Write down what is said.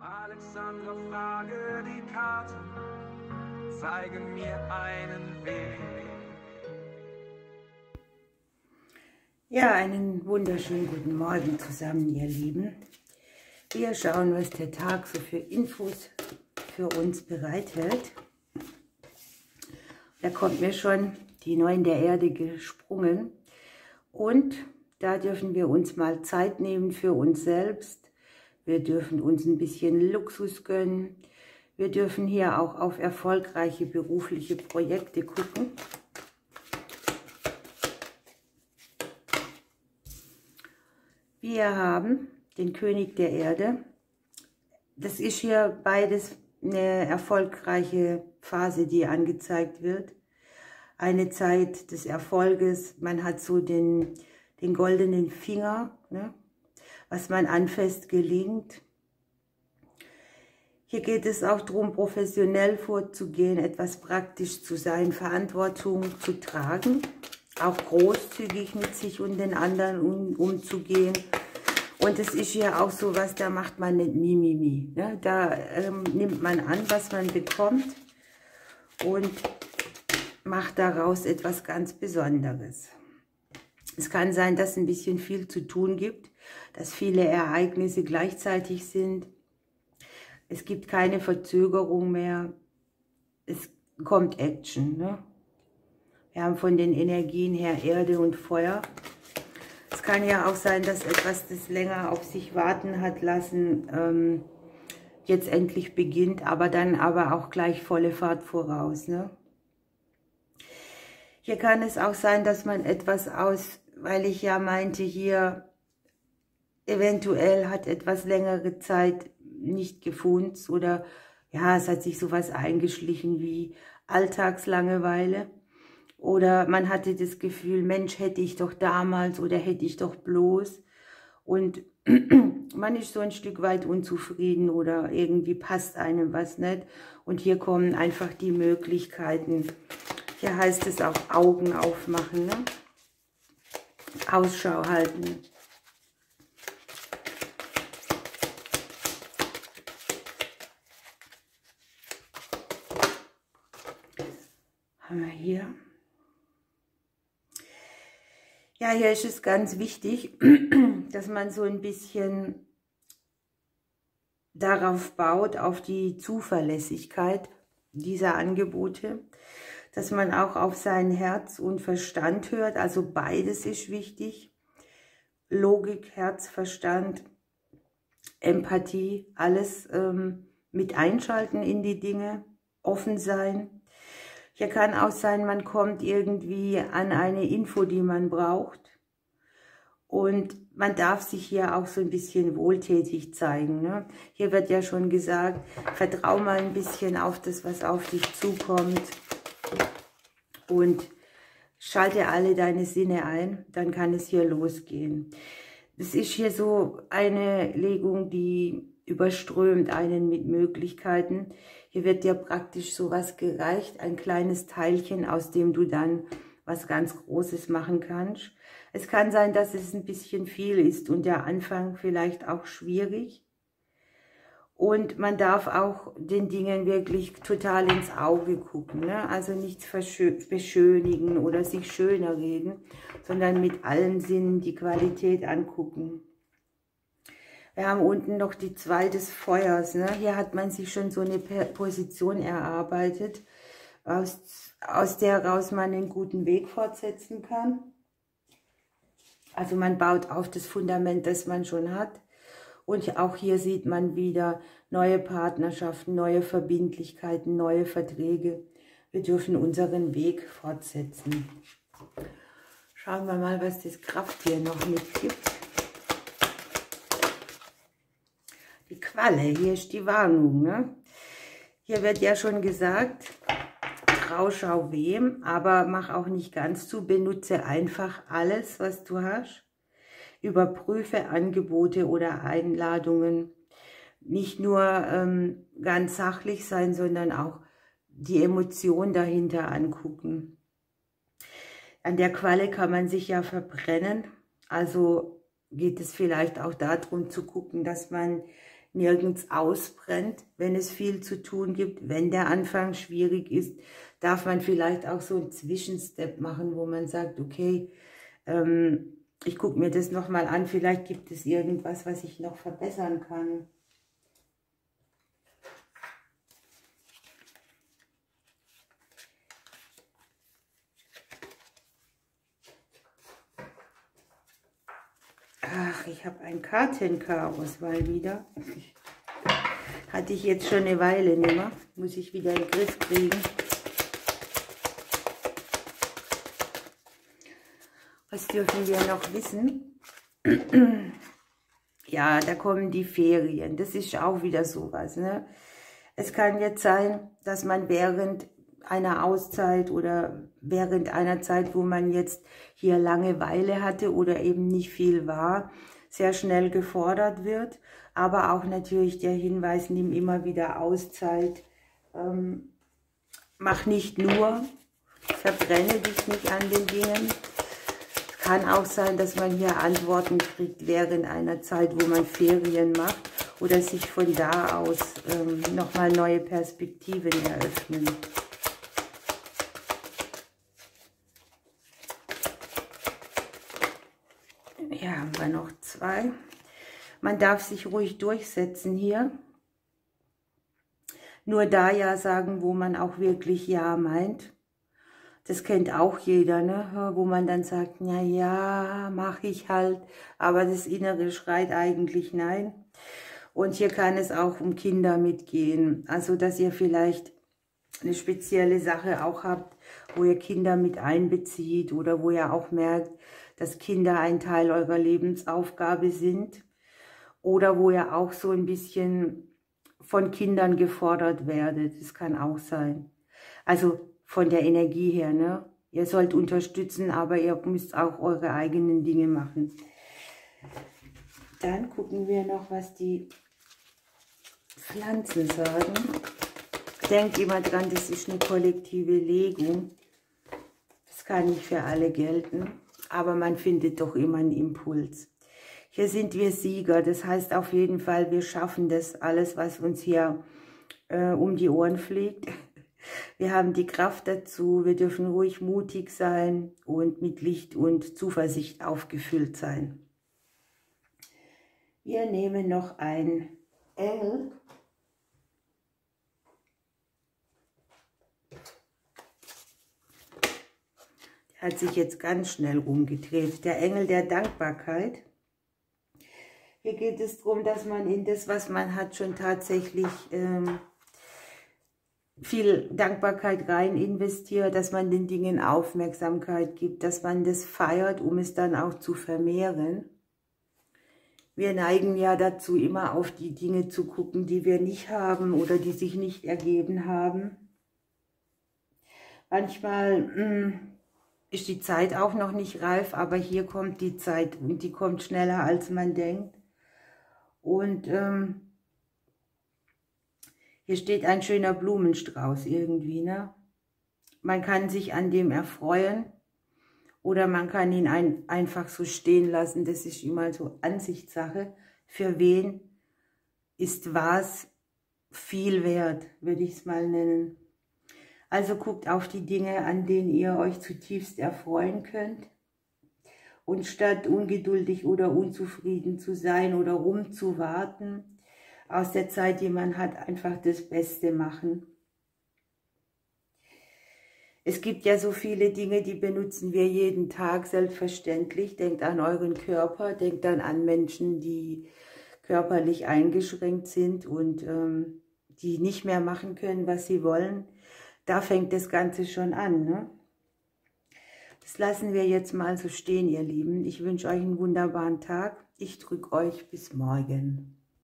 Alexandra, frage die Karten, zeigen mir einen Weg. Ja, einen wunderschönen guten Morgen zusammen, ihr Lieben. Wir schauen, was der Tag so für Infos für uns bereithält. Da kommt mir schon die Neuen der Erde gesprungen. Und da dürfen wir uns mal Zeit nehmen für uns selbst. Wir dürfen uns ein bisschen Luxus gönnen. Wir dürfen hier auch auf erfolgreiche berufliche Projekte gucken. Wir haben den König der Erde. Das ist hier beides eine erfolgreiche Phase, die angezeigt wird. Eine Zeit des Erfolges. Man hat so den goldenen Finger, ne? Was man anfasst, gelingt. Hier geht es auch darum, professionell vorzugehen, etwas praktisch zu sein, Verantwortung zu tragen, auch großzügig mit sich und den anderen umzugehen. Und es ist ja auch so was, da macht man nicht Mimimi. Ne? Da nimmt man an, was man bekommt und macht daraus etwas ganz Besonderes. Es kann sein, dass es ein bisschen viel zu tun gibt, dass viele Ereignisse gleichzeitig sind. Es gibt keine Verzögerung mehr. Es kommt Action. Ne? Wir haben von den Energien her Erde und Feuer. Es kann ja auch sein, dass etwas, das länger auf sich warten hat lassen, jetzt endlich beginnt, aber dann auch gleich volle Fahrt voraus. Ne? Hier kann es auch sein, dass man etwas weil ich ja meinte, hier eventuell hat etwas längere Zeit nicht gefunzt oder ja, es hat sich sowas eingeschlichen wie Alltagslangeweile oder man hatte das Gefühl, Mensch, hätte ich doch damals oder hätte ich doch bloß und man ist so ein Stück weit unzufrieden oder irgendwie passt einem was nicht und hier kommen einfach die Möglichkeiten. Hier heißt es auch Augen aufmachen, ne? Ausschau halten. Haben wir hier. Ja, hier ist es ganz wichtig, dass man so ein bisschen darauf baut, auf die Zuverlässigkeit dieser Angebote, dass man auch auf sein Herz und Verstand hört, also beides ist wichtig. Logik, Herz, Verstand, Empathie, alles mit einschalten in die Dinge, offen sein. Hier kann auch sein, man kommt irgendwie an eine Info, die man braucht. Und man darf sich hier auch so ein bisschen wohltätig zeigen. Ne? Hier wird ja schon gesagt, vertrau mal ein bisschen auf das, was auf dich zukommt. Und schalte alle deine Sinne ein, dann kann es hier losgehen. Es ist hier so eine Legung, die überströmt einen mit Möglichkeiten. Hier wird dir praktisch sowas gereicht, ein kleines Teilchen, aus dem du dann was ganz Großes machen kannst. Es kann sein, dass es ein bisschen viel ist und der Anfang vielleicht auch schwierig. Und man darf auch den Dingen wirklich total ins Auge gucken, ne? Also nichts beschönigen oder sich schöner reden, sondern mit allen Sinnen die Qualität angucken. Wir haben unten noch die 2 des Feuers, ne? Hier hat man sich schon so eine Position erarbeitet, aus der heraus man einen guten Weg fortsetzen kann. Also man baut auf das Fundament, das man schon hat. Und auch hier sieht man wieder neue Partnerschaften, neue Verbindlichkeiten, neue Verträge. Wir dürfen unseren Weg fortsetzen. Schauen wir mal, was das Krafttier noch mitgibt. Die Qualle, hier ist die Warnung. Ne? Hier wird ja schon gesagt, trau, schau wem, aber mach auch nicht ganz zu, benutze einfach alles, was du hast. Überprüfe Angebote oder Einladungen. Nicht nur ganz sachlich sein, sondern auch die Emotion dahinter angucken. An der Qualle kann man sich ja verbrennen. Also geht es vielleicht auch darum zu gucken, dass man nirgends ausbrennt, wenn es viel zu tun gibt. Wenn der Anfang schwierig ist, darf man vielleicht auch so einen Zwischenstep machen, wo man sagt, okay, ich gucke mir das nochmal an, vielleicht gibt es irgendwas, was ich noch verbessern kann. Ach, ich habe ein Kartenchaos mal wieder. Hatte ich jetzt schon eine Weile nicht mehr. Muss ich wieder in den Griff kriegen. Was dürfen wir noch wissen? Ja, da kommen die Ferien. Das ist auch wieder sowas, ne? Es kann jetzt sein, dass man während einer Auszeit oder während einer Zeit, wo man jetzt hier Langeweile hatte oder eben nicht viel war, sehr schnell gefordert wird. Aber auch natürlich der Hinweis, nimm immer wieder Auszeit. Mach nicht nur, verbrenne dich nicht an den Dingen. Es kann auch sein, dass man hier Antworten kriegt während einer Zeit, wo man Ferien macht oder sich von da aus nochmal neue Perspektiven eröffnen. Ja, haben wir noch 2. Man darf sich ruhig durchsetzen hier. Nur da ja sagen, wo man auch wirklich ja meint. Das kennt auch jeder, ne? Wo man dann sagt, na ja, mache ich halt. Aber das Innere schreit eigentlich nein. Und hier kann es auch um Kinder mitgehen. Also, dass ihr vielleicht eine spezielle Sache auch habt, wo ihr Kinder mit einbezieht oder wo ihr auch merkt, dass Kinder ein Teil eurer Lebensaufgabe sind oder wo ihr auch so ein bisschen von Kindern gefordert werdet. Das kann auch sein. Also von der Energie her, ne? Ihr sollt unterstützen, aber ihr müsst auch eure eigenen Dinge machen. Dann gucken wir noch, was die Pflanzen sagen. Denkt immer dran, das ist eine kollektive Legung. Das kann nicht für alle gelten. Aber man findet doch immer einen Impuls. Hier sind wir Sieger, das heißt auf jeden Fall, wir schaffen das alles, was uns hier um die Ohren fliegt. Wir haben die Kraft dazu, wir dürfen ruhig mutig sein und mit Licht und Zuversicht aufgefüllt sein. Wir nehmen noch einen Engel. Hat sich jetzt ganz schnell rumgedreht. Der Engel der Dankbarkeit. Hier geht es darum, dass man in das, was man hat, schon tatsächlich viel Dankbarkeit rein investiert, dass man den Dingen Aufmerksamkeit gibt, dass man das feiert, um es dann auch zu vermehren. Wir neigen ja dazu, immer auf die Dinge zu gucken, die wir nicht haben oder die sich nicht ergeben haben. Manchmal ist die Zeit auch noch nicht reif, aber hier kommt die Zeit und die kommt schneller, als man denkt. Und hier steht ein schöner Blumenstrauß irgendwie, ne? Man kann sich an dem erfreuen oder man kann ihn einfach so stehen lassen. Das ist immer so Ansichtssache. Für wen ist was viel wert, würde ich es mal nennen. Also guckt auf die Dinge, an denen ihr euch zutiefst erfreuen könnt. Und statt ungeduldig oder unzufrieden zu sein oder rumzuwarten, aus der Zeit, die man hat, einfach das Beste machen. Es gibt ja so viele Dinge, die benutzen wir jeden Tag, selbstverständlich. Denkt an euren Körper, denkt dann an Menschen, die körperlich eingeschränkt sind und die nicht mehr machen können, was sie wollen. Da fängt das Ganze schon an, ne? Das lassen wir jetzt mal so stehen, ihr Lieben. Ich wünsche euch einen wunderbaren Tag. Ich drücke euch bis morgen.